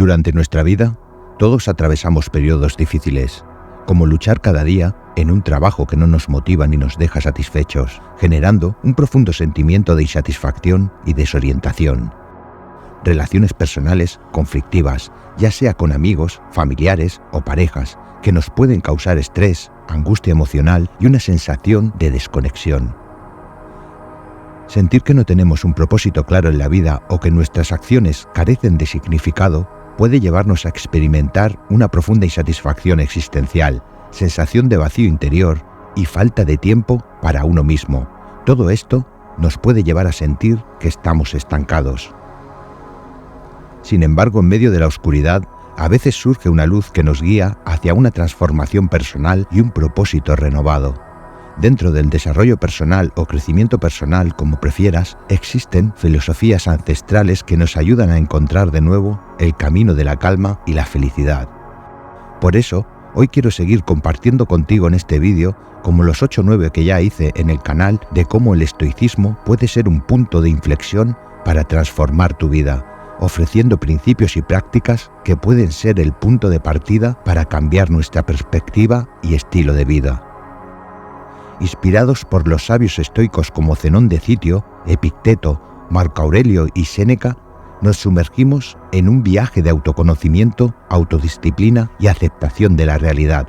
Durante nuestra vida, todos atravesamos periodos difíciles, como luchar cada día en un trabajo que no nos motiva ni nos deja satisfechos, generando un profundo sentimiento de insatisfacción y desorientación. Relaciones personales conflictivas, ya sea con amigos, familiares o parejas, que nos pueden causar estrés, angustia emocional y una sensación de desconexión. Sentir que no tenemos un propósito claro en la vida o que nuestras acciones carecen de significado puede llevarnos a experimentar una profunda insatisfacción existencial, sensación de vacío interior y falta de tiempo para uno mismo. Todo esto nos puede llevar a sentir que estamos estancados. Sin embargo, en medio de la oscuridad, a veces surge una luz que nos guía hacia una transformación personal y un propósito renovado. Dentro del desarrollo personal o crecimiento personal, como prefieras, existen filosofías ancestrales que nos ayudan a encontrar de nuevo el camino de la calma y la felicidad. Por eso, hoy quiero seguir compartiendo contigo en este vídeo, como los 8 o 9 que ya hice en el canal, de cómo el estoicismo puede ser un punto de inflexión para transformar tu vida, ofreciendo principios y prácticas que pueden ser el punto de partida para cambiar nuestra perspectiva y estilo de vida. Inspirados por los sabios estoicos como Zenón de Citio, Epicteto, Marco Aurelio y Séneca, nos sumergimos en un viaje de autoconocimiento, autodisciplina y aceptación de la realidad.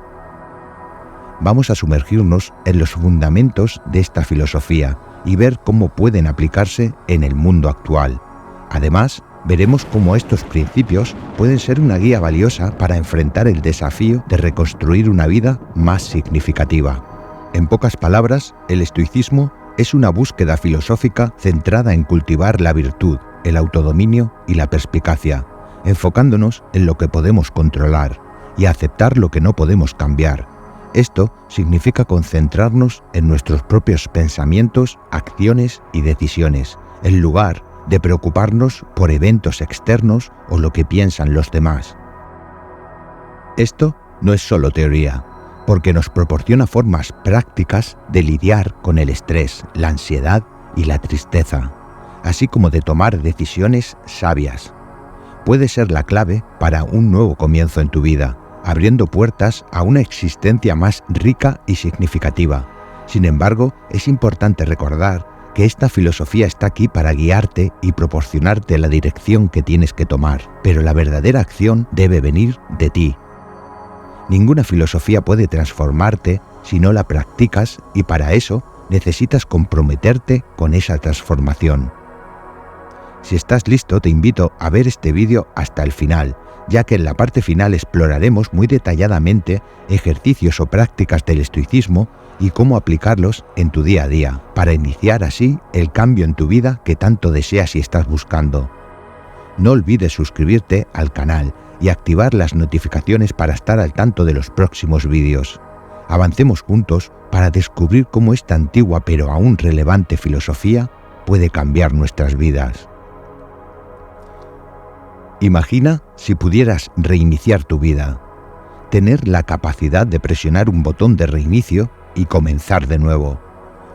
Vamos a sumergirnos en los fundamentos de esta filosofía y ver cómo pueden aplicarse en el mundo actual. Además, veremos cómo estos principios pueden ser una guía valiosa para enfrentar el desafío de reconstruir una vida más significativa. En pocas palabras, el estoicismo es una búsqueda filosófica centrada en cultivar la virtud, el autodominio y la perspicacia, enfocándonos en lo que podemos controlar y aceptar lo que no podemos cambiar. Esto significa concentrarnos en nuestros propios pensamientos, acciones y decisiones, en lugar de preocuparnos por eventos externos o lo que piensan los demás. Esto no es solo teoría, porque nos proporciona formas prácticas de lidiar con el estrés, la ansiedad y la tristeza, así como de tomar decisiones sabias. Puede ser la clave para un nuevo comienzo en tu vida, abriendo puertas a una existencia más rica y significativa. Sin embargo, es importante recordar que esta filosofía está aquí para guiarte y proporcionarte la dirección que tienes que tomar, pero la verdadera acción debe venir de ti. Ninguna filosofía puede transformarte si no la practicas, y para eso necesitas comprometerte con esa transformación. Si estás listo, te invito a ver este vídeo hasta el final, ya que en la parte final exploraremos muy detalladamente ejercicios o prácticas del estoicismo y cómo aplicarlos en tu día a día, para iniciar así el cambio en tu vida que tanto deseas y estás buscando. No olvides suscribirte al canal y activar las notificaciones para estar al tanto de los próximos vídeos. Avancemos juntos para descubrir cómo esta antigua pero aún relevante filosofía puede cambiar nuestras vidas. Imagina si pudieras reiniciar tu vida, tener la capacidad de presionar un botón de reinicio y comenzar de nuevo.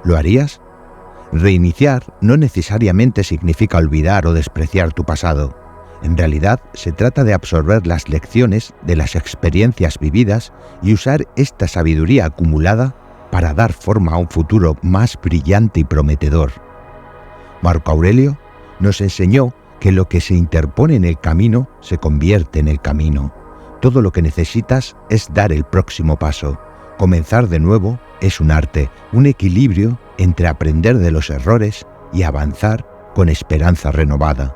¿Lo harías? Reiniciar no necesariamente significa olvidar o despreciar tu pasado. En realidad, se trata de absorber las lecciones de las experiencias vividas y usar esta sabiduría acumulada para dar forma a un futuro más brillante y prometedor. Marco Aurelio nos enseñó que lo que se interpone en el camino se convierte en el camino. Todo lo que necesitas es dar el próximo paso. Comenzar de nuevo es un arte, un equilibrio entre aprender de los errores y avanzar con esperanza renovada.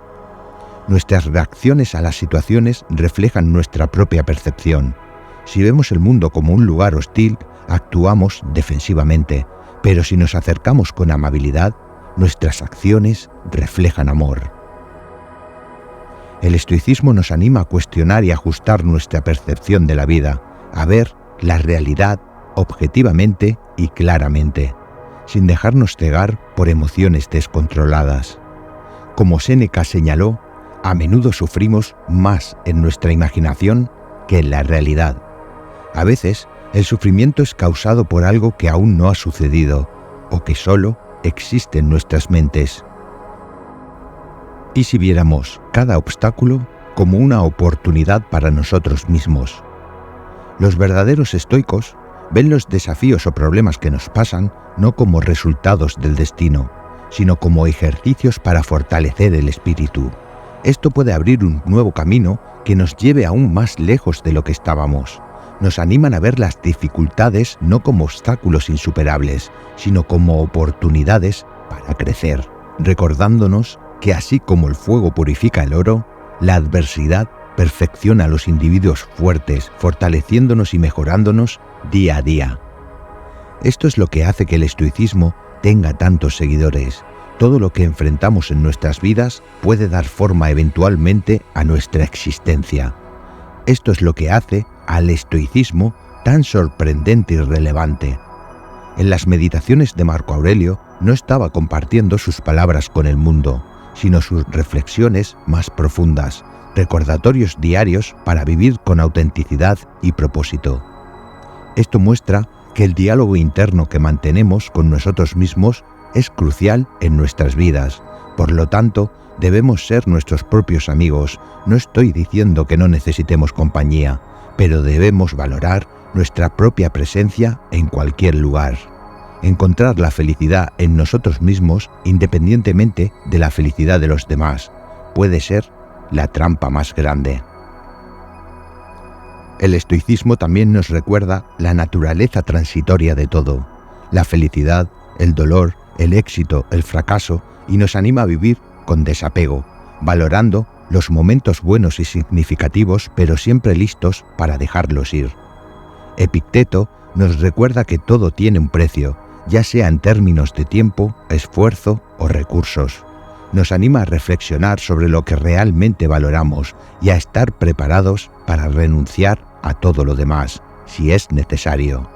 Nuestras reacciones a las situaciones reflejan nuestra propia percepción. Si vemos el mundo como un lugar hostil, actuamos defensivamente, pero si nos acercamos con amabilidad, nuestras acciones reflejan amor. El estoicismo nos anima a cuestionar y ajustar nuestra percepción de la vida, a ver la realidad objetivamente y claramente, sin dejarnos cegar por emociones descontroladas. Como Séneca señaló, a menudo sufrimos más en nuestra imaginación que en la realidad. A veces, el sufrimiento es causado por algo que aún no ha sucedido o que solo existe en nuestras mentes. ¿Y si viéramos cada obstáculo como una oportunidad para nosotros mismos. Los verdaderos estoicos ven los desafíos o problemas que nos pasan no como resultados del destino, sino como ejercicios para fortalecer el espíritu. Esto puede abrir un nuevo camino que nos lleve aún más lejos de lo que estábamos. Nos animan a ver las dificultades no como obstáculos insuperables, sino como oportunidades para crecer, recordándonos que así como el fuego purifica el oro, la adversidad perfecciona a los individuos fuertes, fortaleciéndonos y mejorándonos día a día. Esto es lo que hace que el estoicismo tenga tantos seguidores. Todo lo que enfrentamos en nuestras vidas puede dar forma eventualmente a nuestra existencia. Esto es lo que hace al estoicismo tan sorprendente y relevante. En las meditaciones de Marco Aurelio no estaba compartiendo sus palabras con el mundo, sino sus reflexiones más profundas, recordatorios diarios para vivir con autenticidad y propósito. Esto muestra que el diálogo interno que mantenemos con nosotros mismos es crucial en nuestras vidas. Por lo tanto, debemos ser nuestros propios amigos. No estoy diciendo que no necesitemos compañía, pero debemos valorar nuestra propia presencia en cualquier lugar. Encontrar la felicidad en nosotros mismos, independientemente de la felicidad de los demás, puede ser la trampa más grande. El estoicismo también nos recuerda la naturaleza transitoria de todo, la felicidad, el dolor, el éxito, el fracaso, y nos anima a vivir con desapego, valorando los momentos buenos y significativos, pero siempre listos para dejarlos ir. Epicteto nos recuerda que todo tiene un precio, ya sea en términos de tiempo, esfuerzo o recursos. Nos anima a reflexionar sobre lo que realmente valoramos y a estar preparados para renunciar a todo lo demás, si es necesario.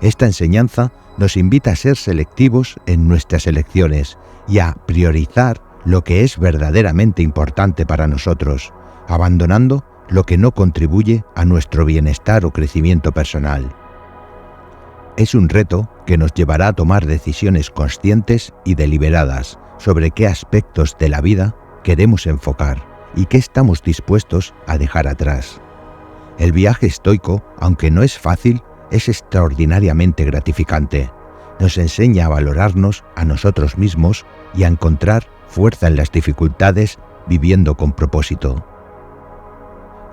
Esta enseñanza nos invita a ser selectivos en nuestras elecciones y a priorizar lo que es verdaderamente importante para nosotros, abandonando lo que no contribuye a nuestro bienestar o crecimiento personal. Es un reto que nos llevará a tomar decisiones conscientes y deliberadas sobre qué aspectos de la vida queremos enfocar y qué estamos dispuestos a dejar atrás. El viaje estoico, aunque no es fácil, es extraordinariamente gratificante. Nos enseña a valorarnos a nosotros mismos y a encontrar fuerza en las dificultades, viviendo con propósito.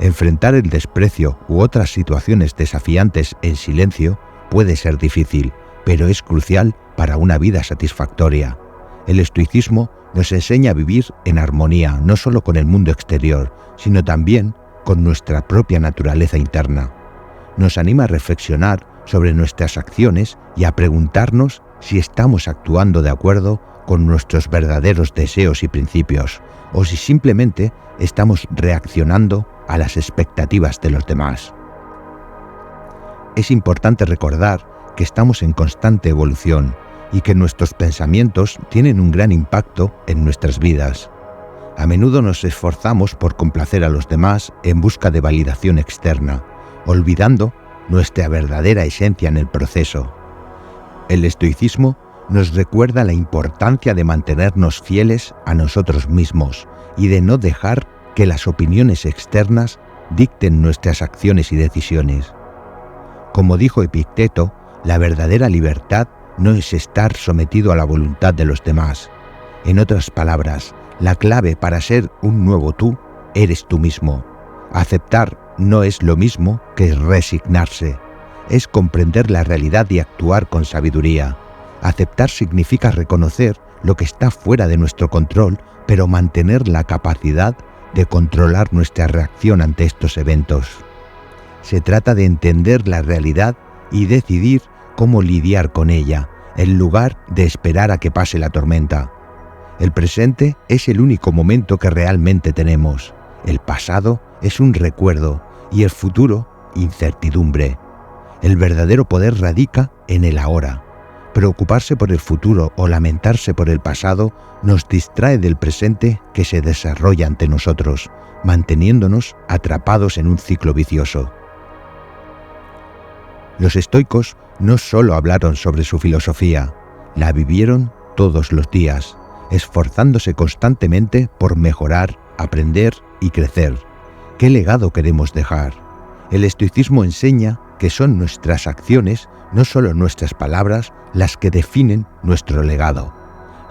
Enfrentar el desprecio u otras situaciones desafiantes en silencio puede ser difícil, pero es crucial para una vida satisfactoria. El estoicismo nos enseña a vivir en armonía no solo con el mundo exterior, sino también con nuestra propia naturaleza interna. Nos anima a reflexionar sobre nuestras acciones y a preguntarnos si estamos actuando de acuerdo con nuestros verdaderos deseos y principios, o si simplemente estamos reaccionando a las expectativas de los demás. Es importante recordar que estamos en constante evolución y que nuestros pensamientos tienen un gran impacto en nuestras vidas. A menudo nos esforzamos por complacer a los demás en busca de validación externa, olvidando nuestra verdadera esencia en el proceso. El estoicismo nos recuerda la importancia de mantenernos fieles a nosotros mismos y de no dejar que las opiniones externas dicten nuestras acciones y decisiones. Como dijo Epicteto, la verdadera libertad no es estar sometido a la voluntad de los demás. En otras palabras, la clave para ser un nuevo tú eres tú mismo. Aceptar no es lo mismo que resignarse. Es comprender la realidad y actuar con sabiduría. Aceptar significa reconocer lo que está fuera de nuestro control, pero mantener la capacidad de controlar nuestra reacción ante estos eventos. Se trata de entender la realidad y decidir cómo lidiar con ella, en lugar de esperar a que pase la tormenta. El presente es el único momento que realmente tenemos. El pasado es un recuerdo y el futuro, incertidumbre. El verdadero poder radica en el ahora. Preocuparse por el futuro o lamentarse por el pasado nos distrae del presente que se desarrolla ante nosotros, manteniéndonos atrapados en un ciclo vicioso. Los estoicos no solo hablaron sobre su filosofía, la vivieron todos los días, esforzándose constantemente por mejorar aprender y crecer. ¿Qué legado queremos dejar? El estoicismo enseña que son nuestras acciones, no solo nuestras palabras, las que definen nuestro legado.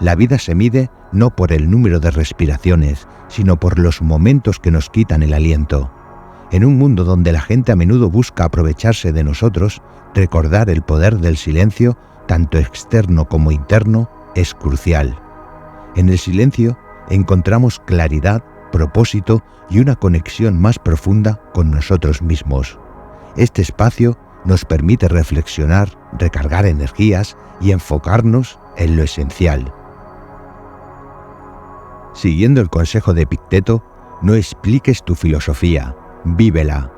La vida se mide no por el número de respiraciones, sino por los momentos que nos quitan el aliento. En un mundo donde la gente a menudo busca aprovecharse de nosotros, recordar el poder del silencio, tanto externo como interno, es crucial. En el silencio encontramos claridad, propósito y una conexión más profunda con nosotros mismos. Este espacio nos permite reflexionar, recargar energías y enfocarnos en lo esencial. Siguiendo el consejo de Epicteto, no expliques tu filosofía, vívela.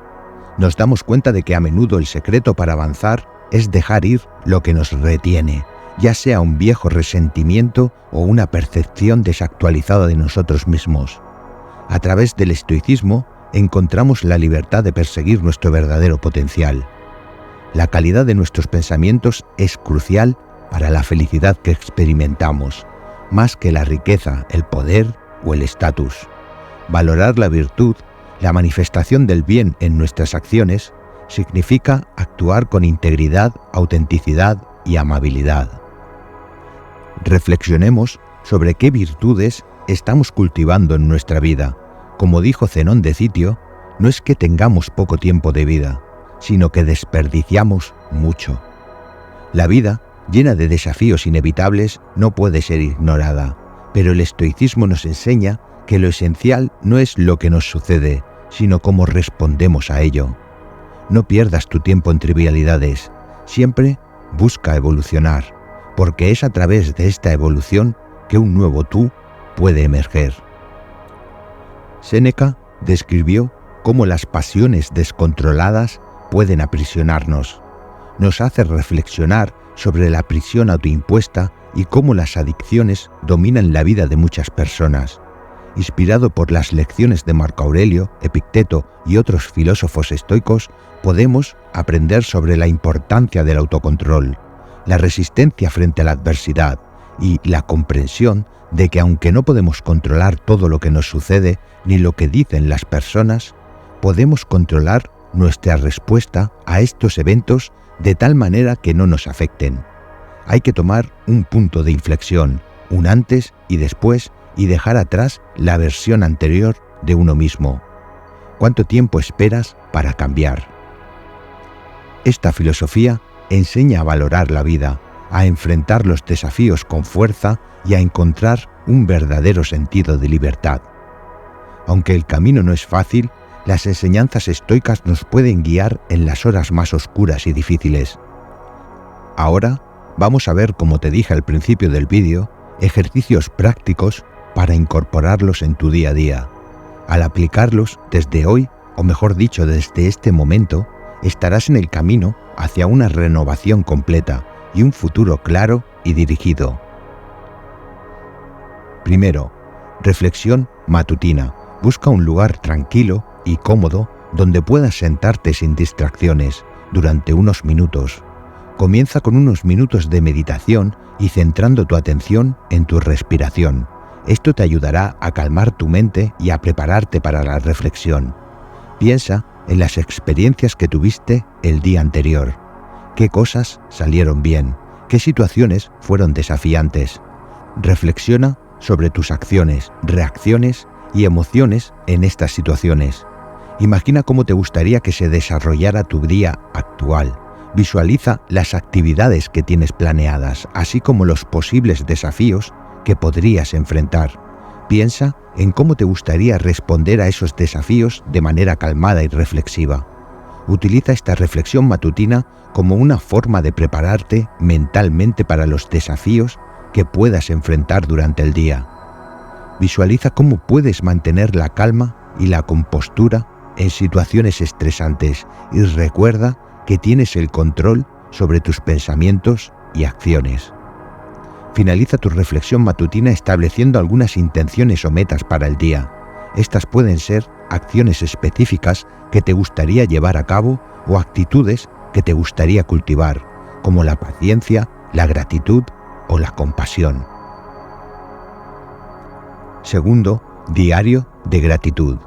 Nos damos cuenta de que a menudo el secreto para avanzar es dejar ir lo que nos retiene, ya sea un viejo resentimiento o una percepción desactualizada de nosotros mismos. A través del estoicismo encontramos la libertad de perseguir nuestro verdadero potencial. La calidad de nuestros pensamientos es crucial para la felicidad que experimentamos, más que la riqueza, el poder o el estatus. Valorar la virtud, la manifestación del bien en nuestras acciones, significa actuar con integridad, autenticidad y amabilidad. Reflexionemos sobre qué virtudes estamos cultivando en nuestra vida. Como dijo Zenón de Citio, no es que tengamos poco tiempo de vida, sino que desperdiciamos mucho. La vida, llena de desafíos inevitables, no puede ser ignorada, pero el estoicismo nos enseña que lo esencial no es lo que nos sucede, sino cómo respondemos a ello. No pierdas tu tiempo en trivialidades, siempre busca evolucionar, porque es a través de esta evolución que un nuevo tú puede emerger. Séneca describió cómo las pasiones descontroladas pueden aprisionarnos. Nos hace reflexionar sobre la prisión autoimpuesta y cómo las adicciones dominan la vida de muchas personas. Inspirado por las lecciones de Marco Aurelio, Epicteto y otros filósofos estoicos, podemos aprender sobre la importancia del autocontrol, la resistencia frente a la adversidad y la comprensión de que aunque no podemos controlar todo lo que nos sucede ni lo que dicen las personas, podemos controlar nuestra respuesta a estos eventos de tal manera que no nos afecten. Hay que tomar un punto de inflexión, un antes y después, y dejar atrás la versión anterior de uno mismo. ¿Cuánto tiempo esperas para cambiar? Esta filosofía enseña a valorar la vida, a enfrentar los desafíos con fuerza y a encontrar un verdadero sentido de libertad. Aunque el camino no es fácil, las enseñanzas estoicas nos pueden guiar en las horas más oscuras y difíciles. Ahora vamos a ver, como te dije al principio del vídeo, ejercicios prácticos para incorporarlos en tu día a día. Al aplicarlos desde hoy, o mejor dicho, desde este momento, estarás en el camino hacia una renovación completa y un futuro claro y dirigido. Primero, reflexión matutina. Busca un lugar tranquilo y cómodo donde puedas sentarte sin distracciones durante unos minutos. Comienza con unos minutos de meditación y centrando tu atención en tu respiración. Esto te ayudará a calmar tu mente y a prepararte para la reflexión. Piensa en las experiencias que tuviste el día anterior. ¿Qué cosas salieron bien? ¿Qué situaciones fueron desafiantes? Reflexiona sobre tus acciones, reacciones y emociones en estas situaciones. Imagina cómo te gustaría que se desarrollara tu día actual. Visualiza las actividades que tienes planeadas, así como los posibles desafíos que podrías enfrentar. Piensa en cómo te gustaría responder a esos desafíos de manera calmada y reflexiva. Utiliza esta reflexión matutina como una forma de prepararte mentalmente para los desafíos que puedas enfrentar durante el día. Visualiza cómo puedes mantener la calma y la compostura en situaciones estresantes y recuerda que tienes el control sobre tus pensamientos y acciones. Finaliza tu reflexión matutina estableciendo algunas intenciones o metas para el día. Estas pueden ser acciones específicas que te gustaría llevar a cabo o actitudes que te gustaría cultivar, como la paciencia, la gratitud o la compasión. Segundo, Diario de gratitud.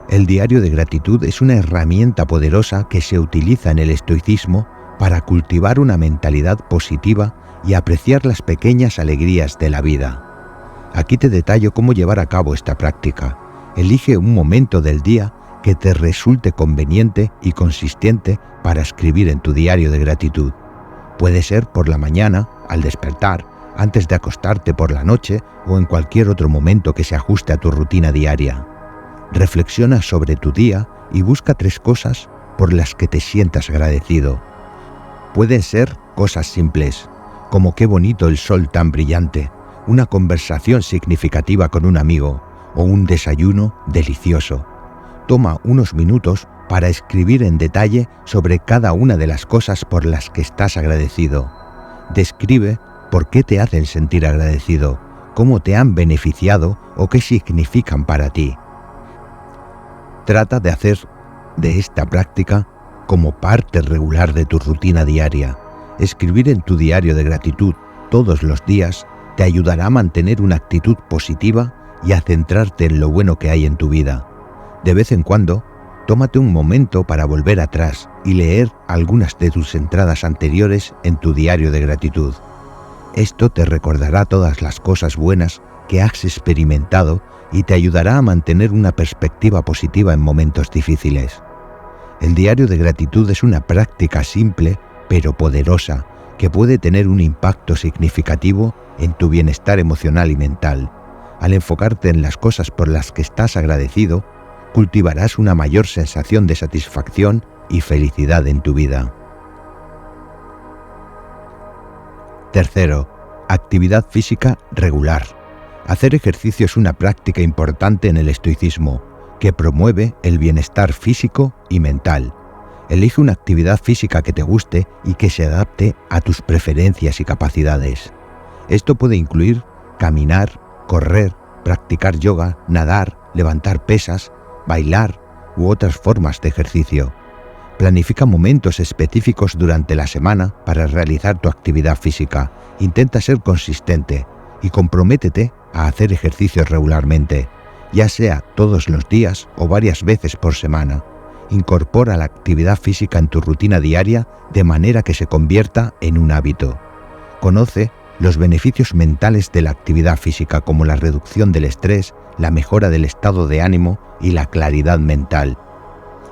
El diario de gratitud es una herramienta poderosa que se utiliza en el estoicismo para cultivar una mentalidad positiva y apreciar las pequeñas alegrías de la vida. Aquí te detallo cómo llevar a cabo esta práctica. Elige un momento del día que te resulte conveniente y consistente para escribir en tu diario de gratitud. Puede ser por la mañana, al despertar, antes de acostarte por la noche o en cualquier otro momento que se ajuste a tu rutina diaria. Reflexiona sobre tu día y busca 3 cosas por las que te sientas agradecido. Pueden ser cosas simples, como qué bonito el sol tan brillante, una conversación significativa con un amigo o un desayuno delicioso. Toma unos minutos para escribir en detalle sobre cada una de las cosas por las que estás agradecido. Describe por qué te hacen sentir agradecido, cómo te han beneficiado o qué significan para ti. Trata de hacer de esta práctica como parte regular de tu rutina diaria. Escribir en tu diario de gratitud todos los días te ayudará a mantener una actitud positiva y a centrarte en lo bueno que hay en tu vida. De vez en cuando, tómate un momento para volver atrás y leer algunas de tus entradas anteriores en tu diario de gratitud. Esto te recordará todas las cosas buenas que has experimentado y te ayudará a mantener una perspectiva positiva en momentos difíciles. El diario de gratitud es una práctica simple pero poderosa que puede tener un impacto significativo en tu bienestar emocional y mental. Al enfocarte en las cosas por las que estás agradecido, cultivarás una mayor sensación de satisfacción y felicidad en tu vida. Tercero, actividad física regular. Hacer ejercicio es una práctica importante en el estoicismo, que promueve el bienestar físico y mental. Elige una actividad física que te guste y que se adapte a tus preferencias y capacidades. Esto puede incluir caminar, correr, practicar yoga, nadar, levantar pesas, bailar u otras formas de ejercicio. Planifica momentos específicos durante la semana para realizar tu actividad física. Intenta ser consistente y comprométete a hacer ejercicio regularmente, ya sea todos los días o varias veces por semana. Incorpora la actividad física en tu rutina diaria de manera que se convierta en un hábito. Conoce los beneficios mentales de la actividad física, como la reducción del estrés, la mejora del estado de ánimo y la claridad mental.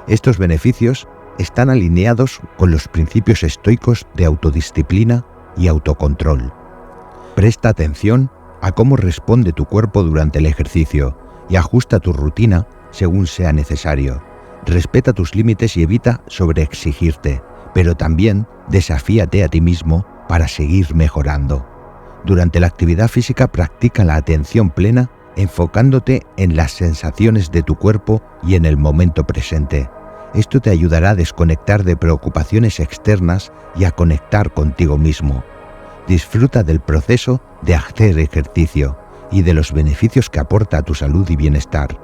Estos beneficios están alineados con los principios estoicos de autodisciplina y autocontrol. Presta atención a cómo responde tu cuerpo durante el ejercicio y ajusta tu rutina según sea necesario. Respeta tus límites y evita sobreexigirte, pero también desafíate a ti mismo para seguir mejorando. Durante la actividad física practica la atención plena, enfocándote en las sensaciones de tu cuerpo y en el momento presente. Esto te ayudará a desconectar de preocupaciones externas y a conectar contigo mismo. Disfruta del proceso de hacer ejercicio y de los beneficios que aporta a tu salud y bienestar.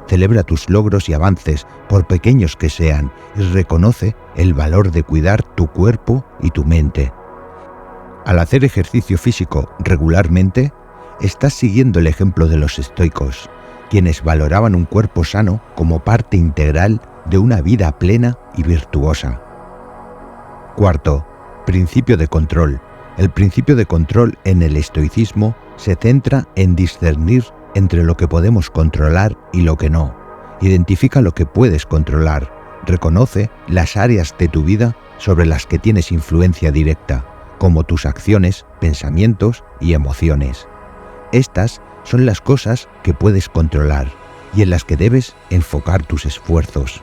Celebra tus logros y avances, por pequeños que sean, y reconoce el valor de cuidar tu cuerpo y tu mente. Al hacer ejercicio físico regularmente, estás siguiendo el ejemplo de los estoicos, quienes valoraban un cuerpo sano como parte integral de una vida plena y virtuosa. Cuarto, principio de control. El principio de control en el estoicismo se centra en discernir entre lo que podemos controlar y lo que no. Identifica lo que puedes controlar. Reconoce las áreas de tu vida sobre las que tienes influencia directa, como tus acciones, pensamientos y emociones. Estas son las cosas que puedes controlar y en las que debes enfocar tus esfuerzos.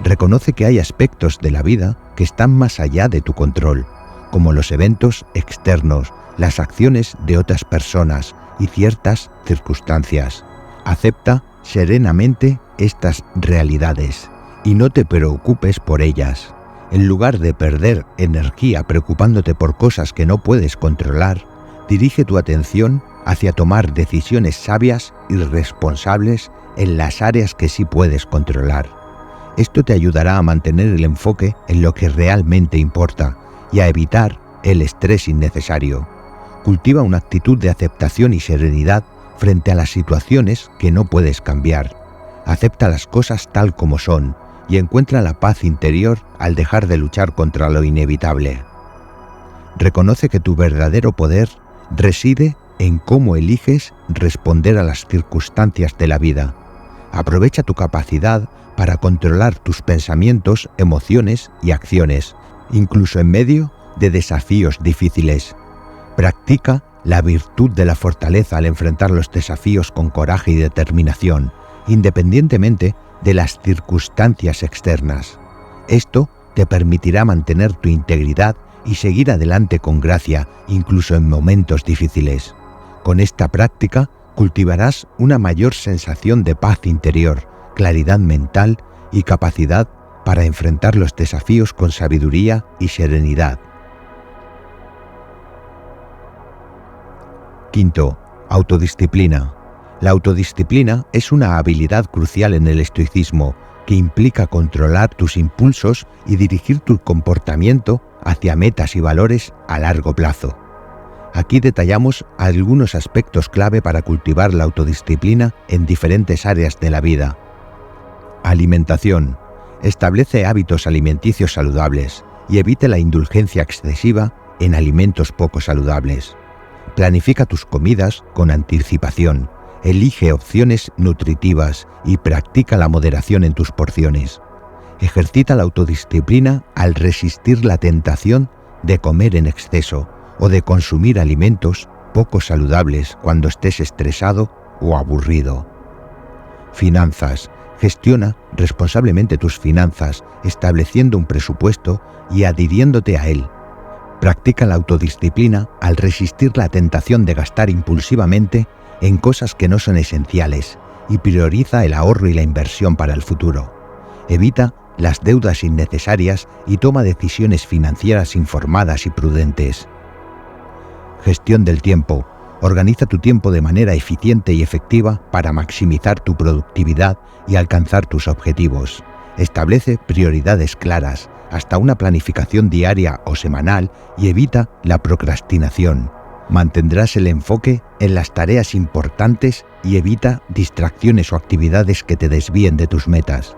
Reconoce que hay aspectos de la vida que están más allá de tu control, como los eventos externos, las acciones de otras personas y ciertas circunstancias. Acepta serenamente estas realidades y no te preocupes por ellas. En lugar de perder energía preocupándote por cosas que no puedes controlar, dirige tu atención hacia tomar decisiones sabias y responsables en las áreas que sí puedes controlar. Esto te ayudará a mantener el enfoque en lo que realmente importa y a evitar el estrés innecesario. Cultiva una actitud de aceptación y serenidad, frente a las situaciones que no puedes cambiar. Acepta las cosas tal como son y encuentra la paz interior al dejar de luchar contra lo inevitable. Reconoce que tu verdadero poder reside en cómo eliges responder a las circunstancias de la vida. Aprovecha tu capacidad para controlar tus pensamientos, emociones y acciones, incluso en medio de desafíos difíciles. Practica la virtud de la fortaleza al enfrentar los desafíos con coraje y determinación, independientemente de las circunstancias externas. Esto te permitirá mantener tu integridad y seguir adelante con gracia, incluso en momentos difíciles. Con esta práctica cultivarás una mayor sensación de paz interior, claridad mental y capacidad para enfrentar los desafíos con sabiduría y serenidad. Quinto, autodisciplina. La autodisciplina es una habilidad crucial en el estoicismo que implica controlar tus impulsos y dirigir tu comportamiento hacia metas y valores a largo plazo. Aquí detallamos algunos aspectos clave para cultivar la autodisciplina en diferentes áreas de la vida. Alimentación. Establece hábitos alimenticios saludables y evite la indulgencia excesiva en alimentos poco saludables. Planifica tus comidas con anticipación, elige opciones nutritivas y practica la moderación en tus porciones. Ejercita la autodisciplina al resistir la tentación de comer en exceso o de consumir alimentos poco saludables cuando estés estresado o aburrido. Finanzas. Gestiona responsablemente tus finanzas, estableciendo un presupuesto y adhiriéndote a él. Practica la autodisciplina al resistir la tentación de gastar impulsivamente en cosas que no son esenciales y prioriza el ahorro y la inversión para el futuro. Evita las deudas innecesarias y toma decisiones financieras informadas y prudentes. Gestión del tiempo. Organiza tu tiempo de manera eficiente y efectiva para maximizar tu productividad y alcanzar tus objetivos. Establece prioridades claras, hasta una planificación diaria o semanal, y evita la procrastinación. Mantendrás el enfoque en las tareas importantes y evita distracciones o actividades que te desvíen de tus metas.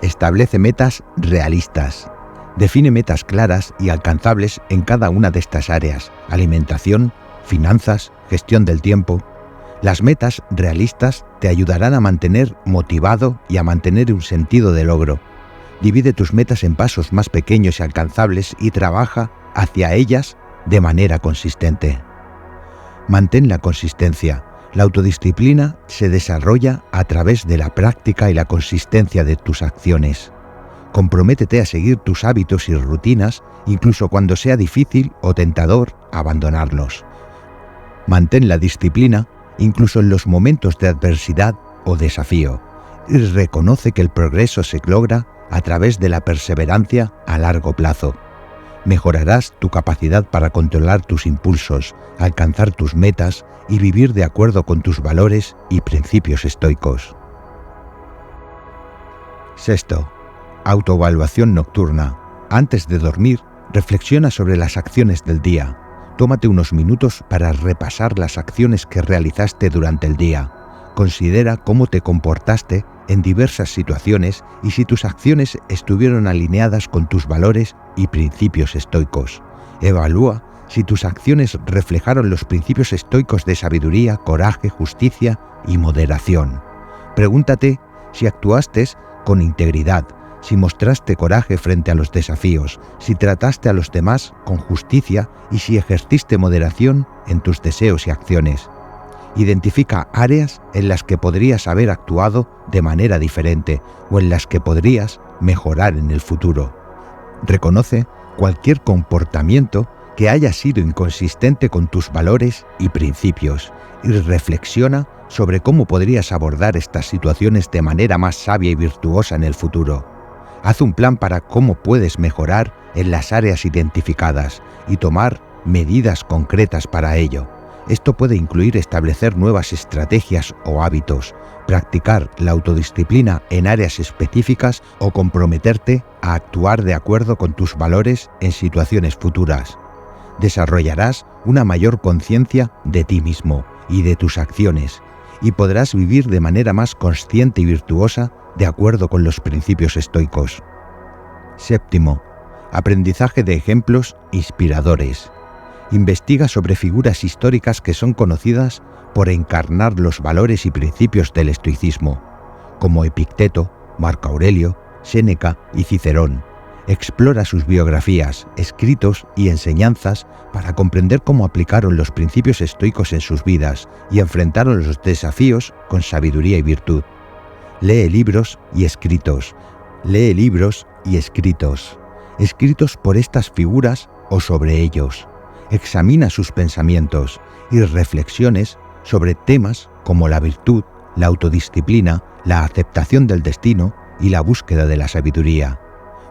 Establece metas realistas. Define metas claras y alcanzables en cada una de estas áreas: alimentación, finanzas, gestión del tiempo. Las metas realistas te ayudarán a mantener motivado y a mantener un sentido de logro. Divide tus metas en pasos más pequeños y alcanzables y trabaja hacia ellas de manera consistente. Mantén la consistencia. La autodisciplina se desarrolla a través de la práctica y la consistencia de tus acciones. Comprométete a seguir tus hábitos y rutinas, incluso cuando sea difícil o tentador abandonarlos. Mantén la disciplina incluso en los momentos de adversidad o desafío, y reconoce que el progreso se logra a través de la perseverancia a largo plazo. Mejorarás tu capacidad para controlar tus impulsos, alcanzar tus metas y vivir de acuerdo con tus valores y principios estoicos. Sexto, autoevaluación nocturna. Antes de dormir, reflexiona sobre las acciones del día. Tómate unos minutos para repasar las acciones que realizaste durante el día. Considera cómo te comportaste en diversas situaciones y si tus acciones estuvieron alineadas con tus valores y principios estoicos. Evalúa si tus acciones reflejaron los principios estoicos de sabiduría, coraje, justicia y moderación. Pregúntate si actuaste con integridad, si mostraste coraje frente a los desafíos, si trataste a los demás con justicia y si ejerciste moderación en tus deseos y acciones. Identifica áreas en las que podrías haber actuado de manera diferente o en las que podrías mejorar en el futuro. Reconoce cualquier comportamiento que haya sido inconsistente con tus valores y principios y reflexiona sobre cómo podrías abordar estas situaciones de manera más sabia y virtuosa en el futuro. Haz un plan para cómo puedes mejorar en las áreas identificadas y tomar medidas concretas para ello. Esto puede incluir establecer nuevas estrategias o hábitos, practicar la autodisciplina en áreas específicas o comprometerte a actuar de acuerdo con tus valores en situaciones futuras. Desarrollarás una mayor conciencia de ti mismo y de tus acciones, y podrás vivir de manera más consciente y virtuosa de acuerdo con los principios estoicos. Séptimo, aprendizaje de ejemplos inspiradores. Investiga sobre figuras históricas que son conocidas por encarnar los valores y principios del estoicismo, como Epicteto, Marco Aurelio, Séneca y Cicerón. Explora sus biografías, escritos y enseñanzas para comprender cómo aplicaron los principios estoicos en sus vidas y enfrentaron los desafíos con sabiduría y virtud. Lee libros y escritos. Lee libros y escritos. Escritos por estas figuras o sobre ellos. Examina sus pensamientos y reflexiones sobre temas como la virtud, la autodisciplina, la aceptación del destino y la búsqueda de la sabiduría.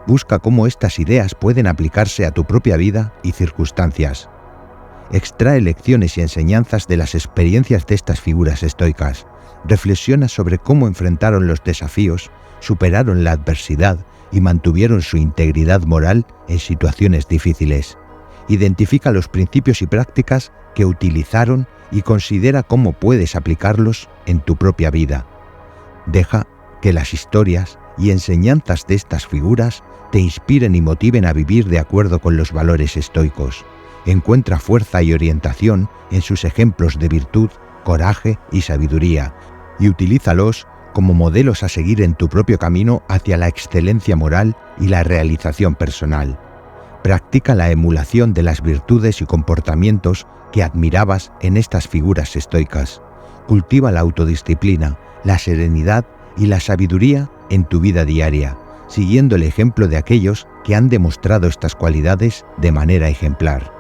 Busca cómo estas ideas pueden aplicarse a tu propia vida y circunstancias. Extrae lecciones y enseñanzas de las experiencias de estas figuras estoicas. Reflexiona sobre cómo enfrentaron los desafíos, superaron la adversidad y mantuvieron su integridad moral en situaciones difíciles. Identifica los principios y prácticas que utilizaron y considera cómo puedes aplicarlos en tu propia vida. Deja que las historias y enseñanzas de estas figuras te inspiren y motiven a vivir de acuerdo con los valores estoicos. Encuentra fuerza y orientación en sus ejemplos de virtud, coraje y sabiduría, y utilízalos como modelos a seguir en tu propio camino hacia la excelencia moral y la realización personal. Practica la emulación de las virtudes y comportamientos que admirabas en estas figuras estoicas. Cultiva la autodisciplina, la serenidad y la sabiduría en tu vida diaria, siguiendo el ejemplo de aquellos que han demostrado estas cualidades de manera ejemplar.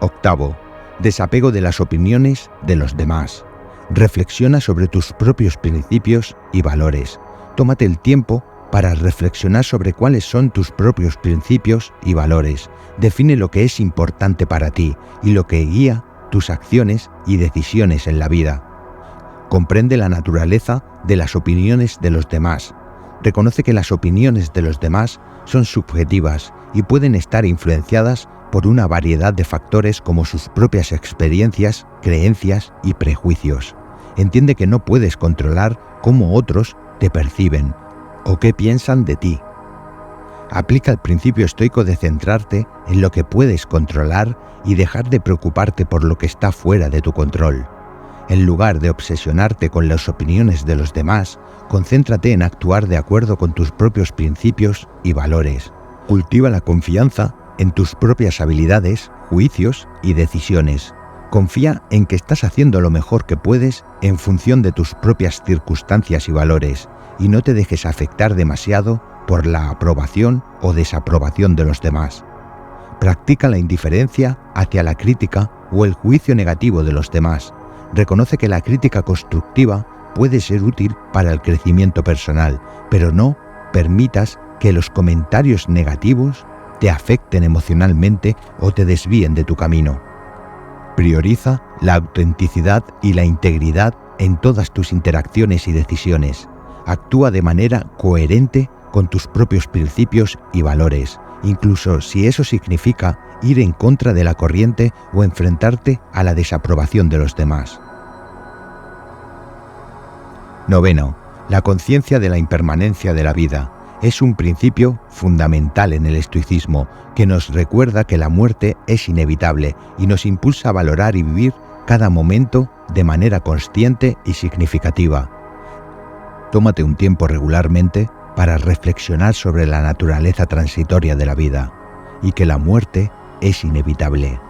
Octavo, desapego de las opiniones de los demás. Reflexiona sobre tus propios principios y valores. Tómate el tiempo para reflexionar sobre cuáles son tus propios principios y valores. Define lo que es importante para ti y lo que guía tus acciones y decisiones en la vida. Comprende la naturaleza de las opiniones de los demás. Reconoce que las opiniones de los demás son subjetivas y pueden estar influenciadas por una variedad de factores como sus propias experiencias, creencias y prejuicios. Entiende que no puedes controlar cómo otros te perciben o qué piensan de ti. Aplica el principio estoico de centrarte en lo que puedes controlar y dejar de preocuparte por lo que está fuera de tu control. En lugar de obsesionarte con las opiniones de los demás, concéntrate en actuar de acuerdo con tus propios principios y valores. Cultiva la confianza en tus propias habilidades, juicios y decisiones. Confía en que estás haciendo lo mejor que puedes en función de tus propias circunstancias y valores, y no te dejes afectar demasiado por la aprobación o desaprobación de los demás. Practica la indiferencia hacia la crítica o el juicio negativo de los demás. Reconoce que la crítica constructiva puede ser útil para el crecimiento personal, pero no permitas que los comentarios negativos te afecten emocionalmente o te desvíen de tu camino. Prioriza la autenticidad y la integridad en todas tus interacciones y decisiones. Actúa de manera coherente con tus propios principios y valores, incluso si eso significa ir en contra de la corriente o enfrentarte a la desaprobación de los demás. Noveno, la conciencia de la impermanencia de la vida. Es un principio fundamental en el estoicismo que nos recuerda que la muerte es inevitable y nos impulsa a valorar y vivir cada momento de manera consciente y significativa. Tómate un tiempo regularmente para reflexionar sobre la naturaleza transitoria de la vida y que la muerte es inevitable.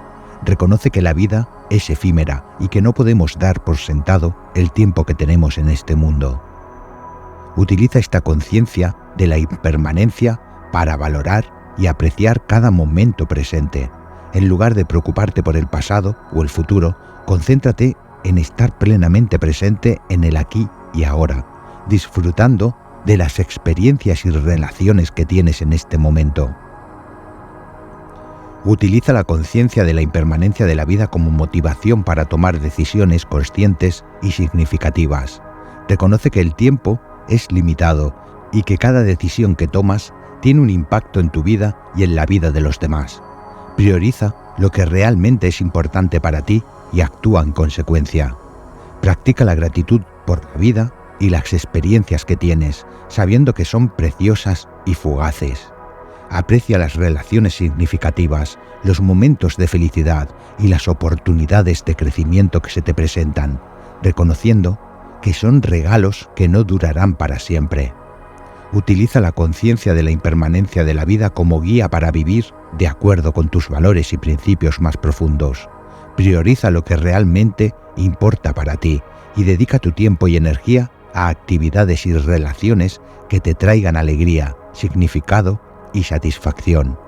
Reconoce que la vida es efímera y que no podemos dar por sentado el tiempo que tenemos en este mundo. Utiliza esta conciencia de la impermanencia para valorar y apreciar cada momento presente. En lugar de preocuparte por el pasado o el futuro, concéntrate en estar plenamente presente en el aquí y ahora, disfrutando de las experiencias y relaciones que tienes en este momento. Utiliza la conciencia de la impermanencia de la vida como motivación para tomar decisiones conscientes y significativas. Reconoce que el tiempo es limitado y que cada decisión que tomas tiene un impacto en tu vida y en la vida de los demás. Prioriza lo que realmente es importante para ti y actúa en consecuencia. Practica la gratitud por la vida y las experiencias que tienes, sabiendo que son preciosas y fugaces. Aprecia las relaciones significativas, los momentos de felicidad y las oportunidades de crecimiento que se te presentan, reconociendo que son regalos que no durarán para siempre. Utiliza la conciencia de la impermanencia de la vida como guía para vivir de acuerdo con tus valores y principios más profundos. Prioriza lo que realmente importa para ti y dedica tu tiempo y energía a actividades y relaciones que te traigan alegría, significado y satisfacción.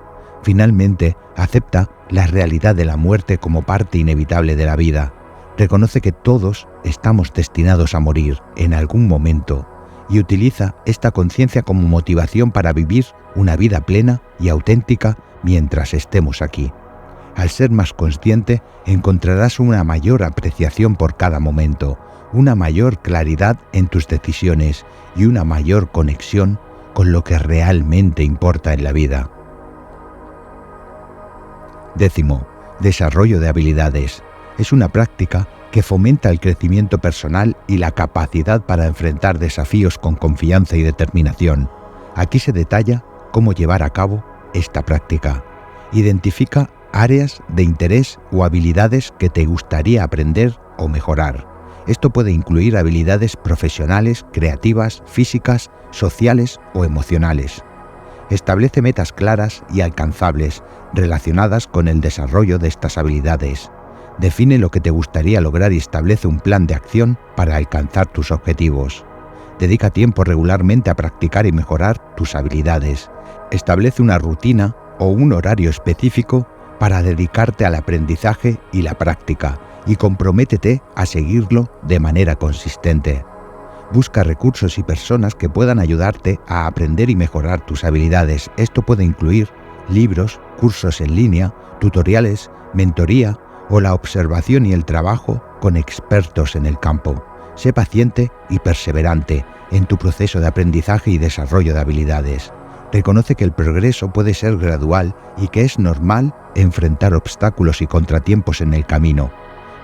Finalmente, acepta la realidad de la muerte como parte inevitable de la vida. Reconoce que todos estamos destinados a morir en algún momento y utiliza esta conciencia como motivación para vivir una vida plena y auténtica mientras estemos aquí. Al ser más consciente, encontrarás una mayor apreciación por cada momento, una mayor claridad en tus decisiones y una mayor conexión con lo que realmente importa en la vida. 10. Desarrollo de habilidades. Es una práctica que fomenta el crecimiento personal y la capacidad para enfrentar desafíos con confianza y determinación. Aquí se detalla cómo llevar a cabo esta práctica. Identifica áreas de interés o habilidades que te gustaría aprender o mejorar. Esto puede incluir habilidades profesionales, creativas, físicas, sociales o emocionales. Establece metas claras y alcanzables relacionadas con el desarrollo de estas habilidades. Define lo que te gustaría lograr y establece un plan de acción para alcanzar tus objetivos. Dedica tiempo regularmente a practicar y mejorar tus habilidades. Establece una rutina o un horario específico para dedicarte al aprendizaje y la práctica y comprométete a seguirlo de manera consistente. Busca recursos y personas que puedan ayudarte a aprender y mejorar tus habilidades. Esto puede incluir libros, cursos en línea, tutoriales, mentoría o la observación y el trabajo con expertos en el campo. Sé paciente y perseverante en tu proceso de aprendizaje y desarrollo de habilidades. Reconoce que el progreso puede ser gradual y que es normal enfrentar obstáculos y contratiempos en el camino.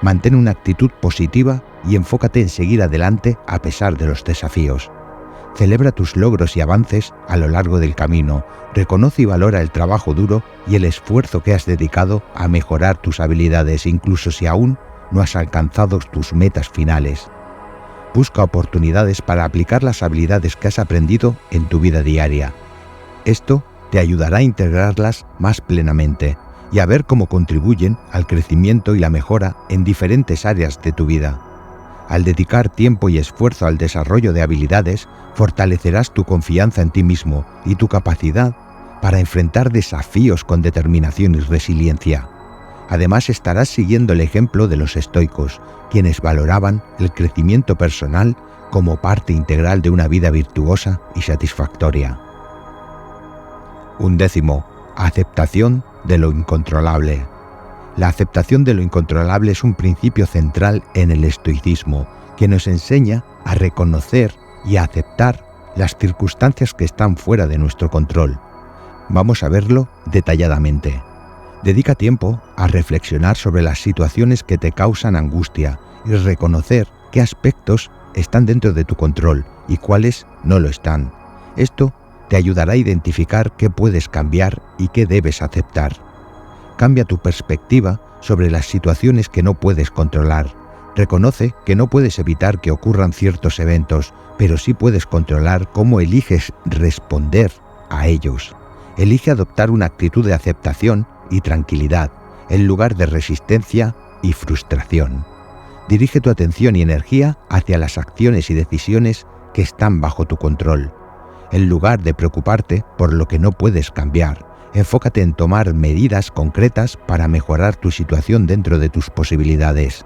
Mantén una actitud positiva y enfócate en seguir adelante a pesar de los desafíos. Celebra tus logros y avances a lo largo del camino. Reconoce y valora el trabajo duro y el esfuerzo que has dedicado a mejorar tus habilidades, incluso si aún no has alcanzado tus metas finales. Busca oportunidades para aplicar las habilidades que has aprendido en tu vida diaria. Esto te ayudará a integrarlas más plenamente y a ver cómo contribuyen al crecimiento y la mejora en diferentes áreas de tu vida. Al dedicar tiempo y esfuerzo al desarrollo de habilidades, fortalecerás tu confianza en ti mismo y tu capacidad para enfrentar desafíos con determinación y resiliencia. Además, estarás siguiendo el ejemplo de los estoicos, quienes valoraban el crecimiento personal como parte integral de una vida virtuosa y satisfactoria. 11. Aceptación de lo incontrolable. La aceptación de lo incontrolable es un principio central en el estoicismo, que nos enseña a reconocer y a aceptar las circunstancias que están fuera de nuestro control. Vamos a verlo detalladamente. Dedica tiempo a reflexionar sobre las situaciones que te causan angustia y reconocer qué aspectos están dentro de tu control y cuáles no lo están. Esto te ayudará a identificar qué puedes cambiar y qué debes aceptar. Cambia tu perspectiva sobre las situaciones que no puedes controlar. Reconoce que no puedes evitar que ocurran ciertos eventos, pero sí puedes controlar cómo eliges responder a ellos. Elige adoptar una actitud de aceptación y tranquilidad, en lugar de resistencia y frustración. Dirige tu atención y energía hacia las acciones y decisiones que están bajo tu control. En lugar de preocuparte por lo que no puedes cambiar, enfócate en tomar medidas concretas para mejorar tu situación dentro de tus posibilidades.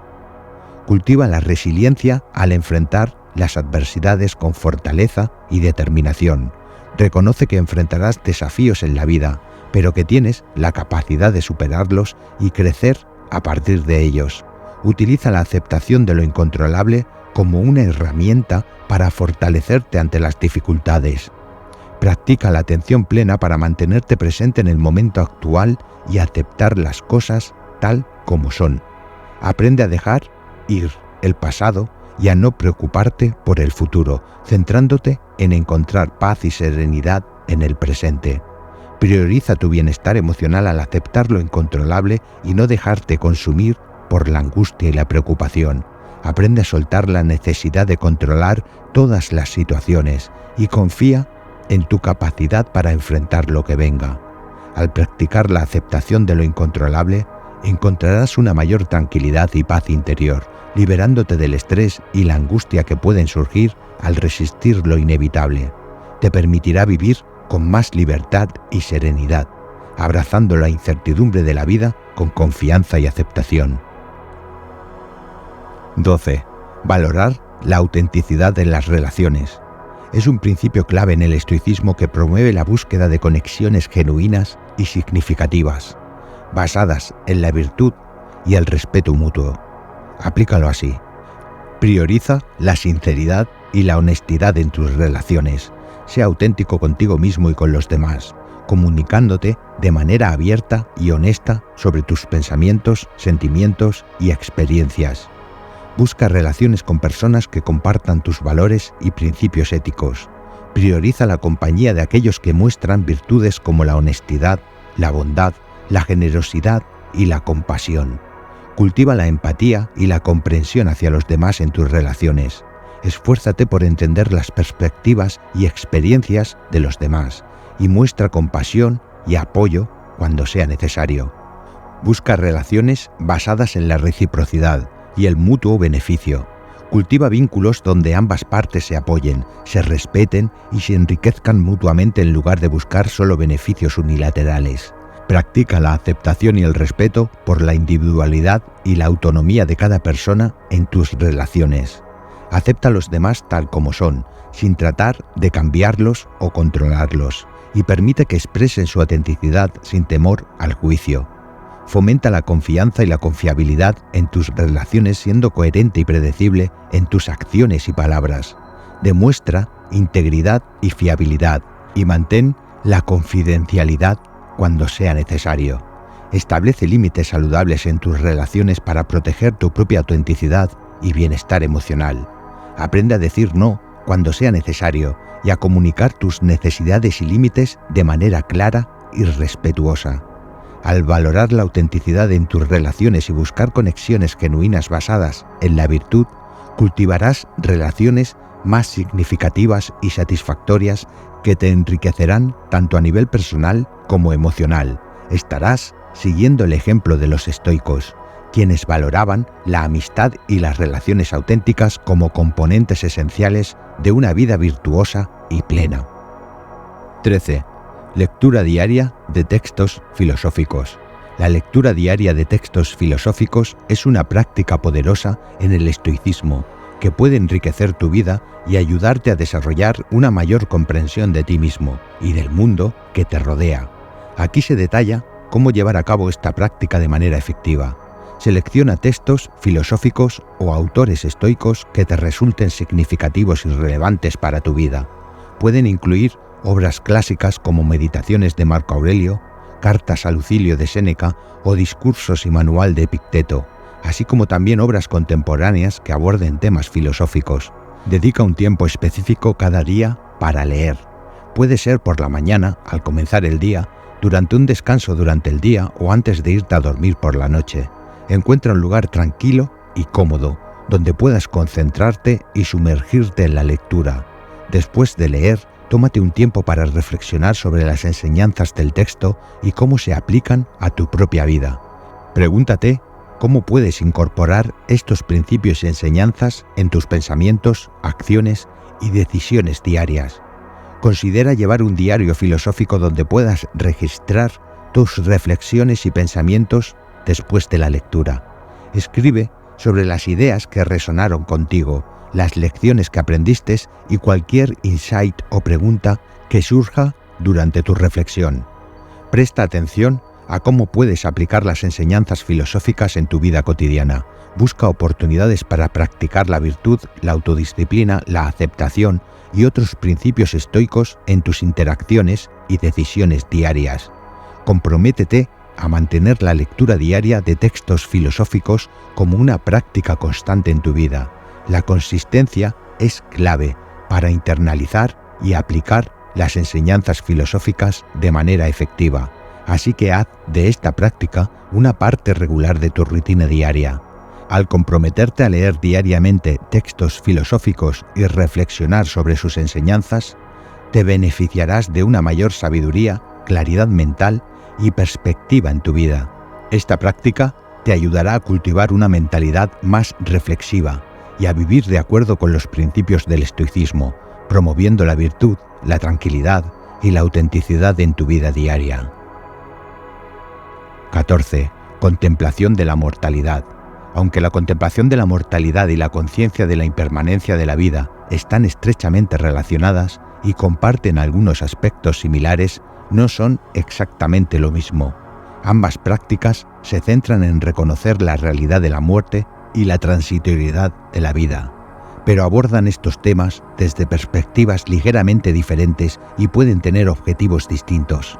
Cultiva la resiliencia al enfrentar las adversidades con fortaleza y determinación. Reconoce que enfrentarás desafíos en la vida, pero que tienes la capacidad de superarlos y crecer a partir de ellos. Utiliza la aceptación de lo incontrolable como una herramienta para fortalecerte ante las dificultades. Practica la atención plena para mantenerte presente en el momento actual y aceptar las cosas tal como son. Aprende a dejar ir el pasado y a no preocuparte por el futuro, centrándote en encontrar paz y serenidad en el presente. Prioriza tu bienestar emocional al aceptar lo incontrolable y no dejarte consumir por la angustia y la preocupación. Aprende a soltar la necesidad de controlar todas las situaciones y confía en tu capacidad para enfrentar lo que venga. Al practicar la aceptación de lo incontrolable, encontrarás una mayor tranquilidad y paz interior, liberándote del estrés y la angustia que pueden surgir al resistir lo inevitable. Te permitirá vivir con más libertad y serenidad, abrazando la incertidumbre de la vida con confianza y aceptación. 12. Valorar la autenticidad de las relaciones. Es un principio clave en el estoicismo que promueve la búsqueda de conexiones genuinas y significativas, basadas en la virtud y el respeto mutuo. Aplícalo así. Prioriza la sinceridad y la honestidad en tus relaciones. Sea auténtico contigo mismo y con los demás, comunicándote de manera abierta y honesta sobre tus pensamientos, sentimientos y experiencias. Busca relaciones con personas que compartan tus valores y principios éticos. Prioriza la compañía de aquellos que muestran virtudes como la honestidad, la bondad, la generosidad y la compasión. Cultiva la empatía y la comprensión hacia los demás en tus relaciones. Esfuérzate por entender las perspectivas y experiencias de los demás y muestra compasión y apoyo cuando sea necesario. Busca relaciones basadas en la reciprocidad y el mutuo beneficio. Cultiva vínculos donde ambas partes se apoyen, se respeten y se enriquezcan mutuamente en lugar de buscar solo beneficios unilaterales. Practica la aceptación y el respeto por la individualidad y la autonomía de cada persona en tus relaciones. Acepta a los demás tal como son, sin tratar de cambiarlos o controlarlos, y permite que expresen su autenticidad sin temor al juicio. Fomenta la confianza y la confiabilidad en tus relaciones siendo coherente y predecible en tus acciones y palabras. Demuestra integridad y fiabilidad y mantén la confidencialidad cuando sea necesario. Establece límites saludables en tus relaciones para proteger tu propia autenticidad y bienestar emocional. Aprende a decir no cuando sea necesario y a comunicar tus necesidades y límites de manera clara y respetuosa. Al valorar la autenticidad en tus relaciones y buscar conexiones genuinas basadas en la virtud, cultivarás relaciones más significativas y satisfactorias que te enriquecerán tanto a nivel personal como emocional. Estarás siguiendo el ejemplo de los estoicos, quienes valoraban la amistad y las relaciones auténticas como componentes esenciales de una vida virtuosa y plena. 13. Lectura diaria de textos filosóficos. La lectura diaria de textos filosóficos es una práctica poderosa en el estoicismo que puede enriquecer tu vida y ayudarte a desarrollar una mayor comprensión de ti mismo y del mundo que te rodea. Aquí se detalla cómo llevar a cabo esta práctica de manera efectiva. Selecciona textos filosóficos o autores estoicos que te resulten significativos y relevantes para tu vida. Pueden incluir obras clásicas como Meditaciones de Marco Aurelio, Cartas a Lucilio de Séneca o Discursos y Manual de Epicteto, así como también obras contemporáneas que aborden temas filosóficos. Dedica un tiempo específico cada día para leer. Puede ser por la mañana, al comenzar el día, durante un descanso durante el día o antes de irte a dormir por la noche. Encuentra un lugar tranquilo y cómodo, donde puedas concentrarte y sumergirte en la lectura. Después de leer, tómate un tiempo para reflexionar sobre las enseñanzas del texto y cómo se aplican a tu propia vida. Pregúntate cómo puedes incorporar estos principios y enseñanzas en tus pensamientos, acciones y decisiones diarias. Considera llevar un diario filosófico donde puedas registrar tus reflexiones y pensamientos después de la lectura. Escribe sobre las ideas que resonaron contigo, las lecciones que aprendiste y cualquier insight o pregunta que surja durante tu reflexión. Presta atención a cómo puedes aplicar las enseñanzas filosóficas en tu vida cotidiana. Busca oportunidades para practicar la virtud, la autodisciplina, la aceptación y otros principios estoicos en tus interacciones y decisiones diarias. Comprométete a mantener la lectura diaria de textos filosóficos como una práctica constante en tu vida. La consistencia es clave para internalizar y aplicar las enseñanzas filosóficas de manera efectiva. Así que haz de esta práctica una parte regular de tu rutina diaria. Al comprometerte a leer diariamente textos filosóficos y reflexionar sobre sus enseñanzas, te beneficiarás de una mayor sabiduría, claridad mental y perspectiva en tu vida. Esta práctica te ayudará a cultivar una mentalidad más reflexiva y a vivir de acuerdo con los principios del estoicismo, promoviendo la virtud, la tranquilidad y la autenticidad en tu vida diaria. 14. Contemplación de la mortalidad. Aunque la contemplación de la mortalidad y la conciencia de la impermanencia de la vida están estrechamente relacionadas y comparten algunos aspectos similares, no son exactamente lo mismo. Ambas prácticas se centran en reconocer la realidad de la muerte y la transitoriedad de la vida, pero abordan estos temas desde perspectivas ligeramente diferentes y pueden tener objetivos distintos.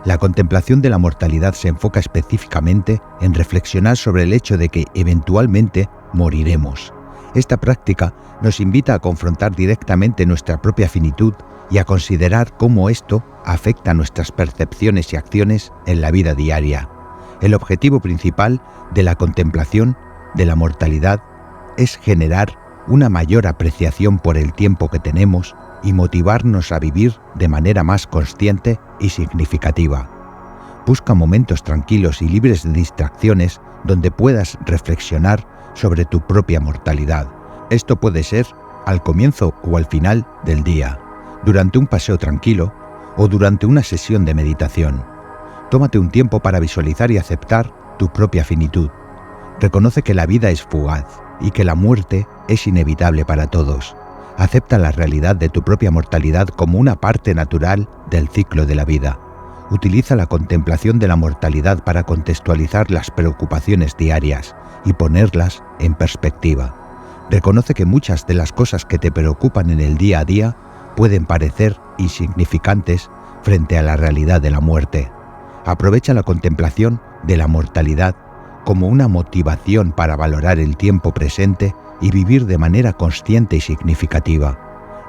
La contemplación de la mortalidad se enfoca específicamente en reflexionar sobre el hecho de que eventualmente moriremos. Esta práctica nos invita a confrontar directamente nuestra propia finitud y a considerar cómo esto afecta nuestras percepciones y acciones en la vida diaria. El objetivo principal de la contemplación de la mortalidad es generar una mayor apreciación por el tiempo que tenemos y motivarnos a vivir de manera más consciente y significativa. Busca momentos tranquilos y libres de distracciones donde puedas reflexionar sobre tu propia mortalidad. Esto puede ser al comienzo o al final del día, durante un paseo tranquilo o durante una sesión de meditación. Tómate un tiempo para visualizar y aceptar tu propia finitud. Reconoce que la vida es fugaz y que la muerte es inevitable para todos. Acepta la realidad de tu propia mortalidad como una parte natural del ciclo de la vida. Utiliza la contemplación de la mortalidad para contextualizar las preocupaciones diarias y ponerlas en perspectiva. Reconoce que muchas de las cosas que te preocupan en el día a día pueden parecer insignificantes frente a la realidad de la muerte. Aprovecha la contemplación de la mortalidad como una motivación para valorar el tiempo presente y vivir de manera consciente y significativa.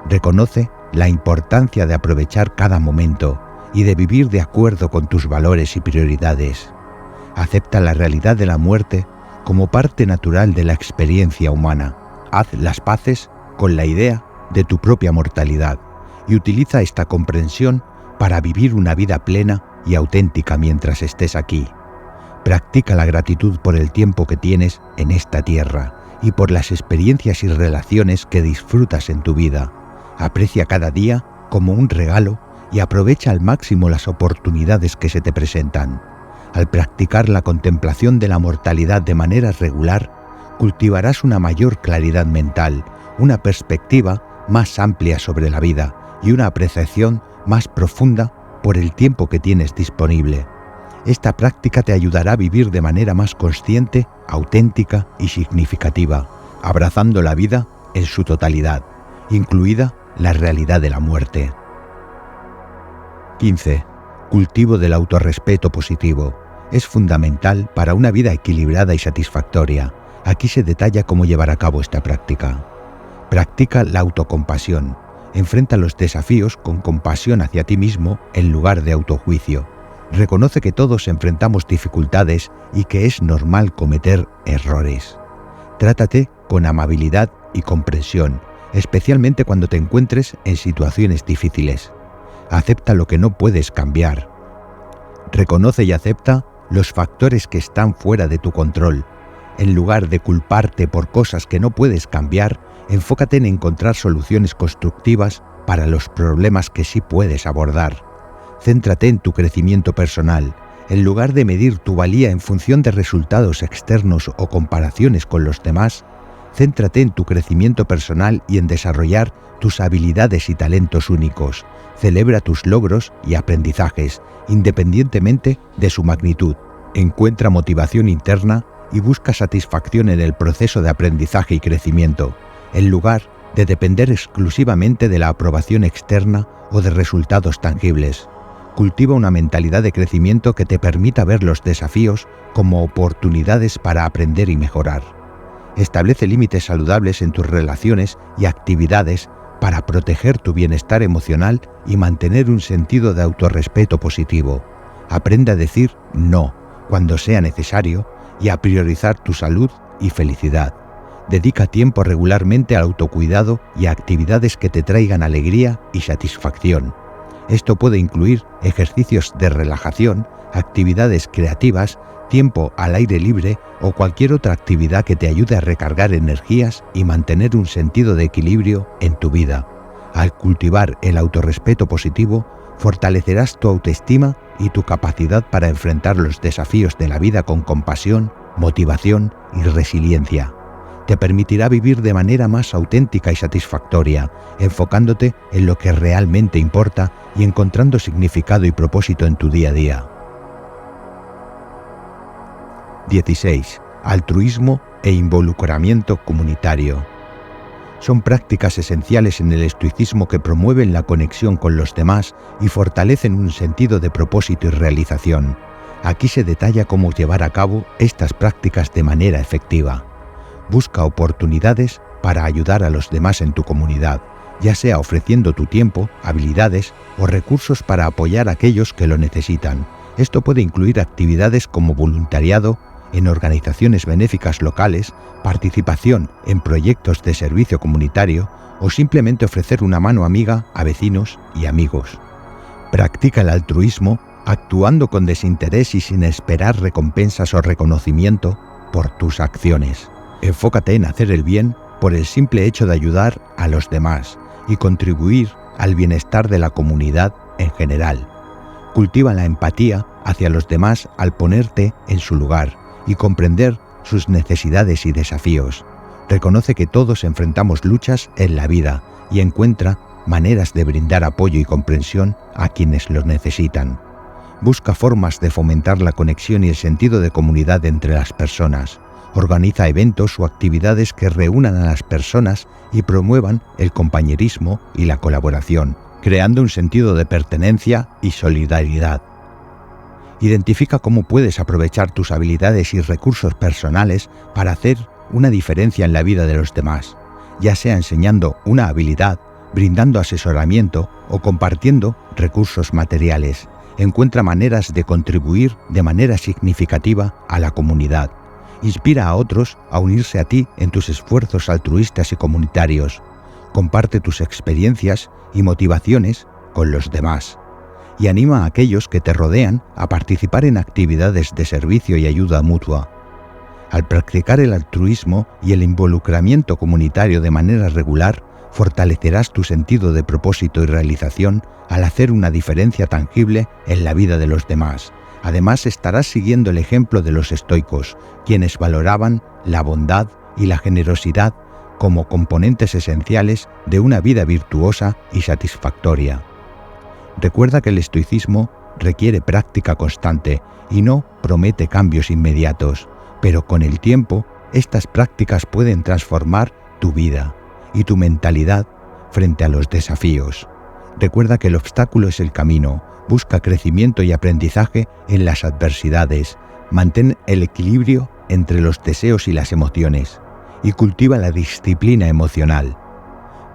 Reconoce la importancia de aprovechar cada momento y de vivir de acuerdo con tus valores y prioridades. Acepta la realidad de la muerte como parte natural de la experiencia humana. Haz las paces con la idea de tu propia mortalidad y utiliza esta comprensión para vivir una vida plena y auténtica mientras estés aquí. Practica la gratitud por el tiempo que tienes en esta tierra y por las experiencias y relaciones que disfrutas en tu vida. Aprecia cada día como un regalo y aprovecha al máximo las oportunidades que se te presentan. Al practicar la contemplación de la mortalidad de manera regular, cultivarás una mayor claridad mental, una perspectiva más amplia sobre la vida y una apreciación más profunda por el tiempo que tienes disponible. Esta práctica te ayudará a vivir de manera más consciente, auténtica y significativa, abrazando la vida en su totalidad, incluida la realidad de la muerte. 15. Cultivo del autorrespeto positivo. Es fundamental para una vida equilibrada y satisfactoria. Aquí se detalla cómo llevar a cabo esta práctica. Practica la autocompasión. Enfrenta los desafíos con compasión hacia ti mismo en lugar de autojuicio. Reconoce que todos enfrentamos dificultades y que es normal cometer errores. Trátate con amabilidad y comprensión, especialmente cuando te encuentres en situaciones difíciles. Acepta lo que no puedes cambiar. Reconoce y acepta los factores que están fuera de tu control. En lugar de culparte por cosas que no puedes cambiar, enfócate en encontrar soluciones constructivas para los problemas que sí puedes abordar. Céntrate en tu crecimiento personal. En lugar de medir tu valía en función de resultados externos o comparaciones con los demás, céntrate en tu crecimiento personal y en desarrollar tus habilidades y talentos únicos. Celebra tus logros y aprendizajes, independientemente de su magnitud. Encuentra motivación interna y busca satisfacción en el proceso de aprendizaje y crecimiento, en lugar de depender exclusivamente de la aprobación externa o de resultados tangibles. Cultiva una mentalidad de crecimiento que te permita ver los desafíos como oportunidades para aprender y mejorar. Establece límites saludables en tus relaciones y actividades para proteger tu bienestar emocional y mantener un sentido de autorrespeto positivo. Aprende a decir no cuando sea necesario y a priorizar tu salud y felicidad. Dedica tiempo regularmente al autocuidado y a actividades que te traigan alegría y satisfacción. Esto puede incluir ejercicios de relajación, actividades creativas, tiempo al aire libre o cualquier otra actividad que te ayude a recargar energías y mantener un sentido de equilibrio en tu vida. Al cultivar el autorrespeto positivo, fortalecerás tu autoestima y tu capacidad para enfrentar los desafíos de la vida con compasión, motivación y resiliencia. Te permitirá vivir de manera más auténtica y satisfactoria, enfocándote en lo que realmente importa y encontrando significado y propósito en tu día a día. 16. Altruismo e involucramiento comunitario. Son prácticas esenciales en el estoicismo que promueven la conexión con los demás y fortalecen un sentido de propósito y realización. Aquí se detalla cómo llevar a cabo estas prácticas de manera efectiva. Busca oportunidades para ayudar a los demás en tu comunidad, ya sea ofreciendo tu tiempo, habilidades o recursos para apoyar a aquellos que lo necesitan. Esto puede incluir actividades como voluntariado en organizaciones benéficas locales, participación en proyectos de servicio comunitario o simplemente ofrecer una mano amiga a vecinos y amigos. Practica el altruismo actuando con desinterés y sin esperar recompensas o reconocimiento por tus acciones. Enfócate en hacer el bien por el simple hecho de ayudar a los demás y contribuir al bienestar de la comunidad en general. Cultiva la empatía hacia los demás al ponerte en su lugar y comprender sus necesidades y desafíos. Reconoce que todos enfrentamos luchas en la vida y encuentra maneras de brindar apoyo y comprensión a quienes los necesitan. Busca formas de fomentar la conexión y el sentido de comunidad entre las personas. Organiza eventos o actividades que reúnan a las personas y promuevan el compañerismo y la colaboración, creando un sentido de pertenencia y solidaridad. Identifica cómo puedes aprovechar tus habilidades y recursos personales para hacer una diferencia en la vida de los demás, ya sea enseñando una habilidad, brindando asesoramiento o compartiendo recursos materiales. Encuentra maneras de contribuir de manera significativa a la comunidad. Inspira a otros a unirse a ti en tus esfuerzos altruistas y comunitarios. Comparte tus experiencias y motivaciones con los demás. Y anima a aquellos que te rodean a participar en actividades de servicio y ayuda mutua. Al practicar el altruismo y el involucramiento comunitario de manera regular, fortalecerás tu sentido de propósito y realización al hacer una diferencia tangible en la vida de los demás. Además, estarás siguiendo el ejemplo de los estoicos, quienes valoraban la bondad y la generosidad como componentes esenciales de una vida virtuosa y satisfactoria. Recuerda que el estoicismo requiere práctica constante y no promete cambios inmediatos, pero con el tiempo, estas prácticas pueden transformar tu vida y tu mentalidad frente a los desafíos. Recuerda que el obstáculo es el camino. Busca crecimiento y aprendizaje en las adversidades. Mantén el equilibrio entre los deseos y las emociones y cultiva la disciplina emocional.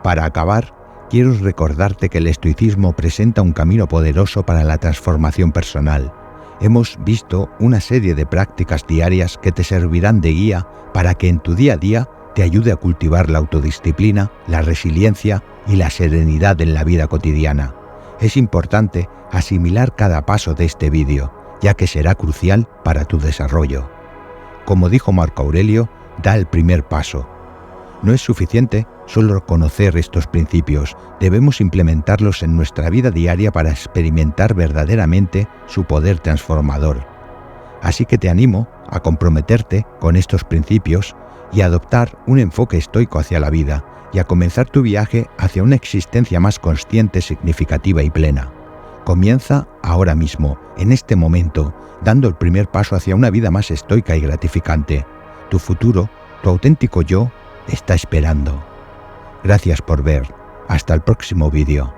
Para acabar, quiero recordarte que el estoicismo presenta un camino poderoso para la transformación personal. Hemos visto una serie de prácticas diarias que te servirán de guía para que en tu día a día te ayude a cultivar la autodisciplina, la resiliencia y la serenidad en la vida cotidiana. Es importante asimilar cada paso de este vídeo, ya que será crucial para tu desarrollo. Como dijo Marco Aurelio, da el primer paso. No es suficiente solo conocer estos principios, debemos implementarlos en nuestra vida diaria para experimentar verdaderamente su poder transformador. Así que te animo a comprometerte con estos principios y a adoptar un enfoque estoico hacia la vida y a comenzar tu viaje hacia una existencia más consciente, significativa y plena. Comienza ahora mismo, en este momento, dando el primer paso hacia una vida más estoica y gratificante. Tu futuro, tu auténtico yo, está esperando. Gracias por ver. Hasta el próximo vídeo.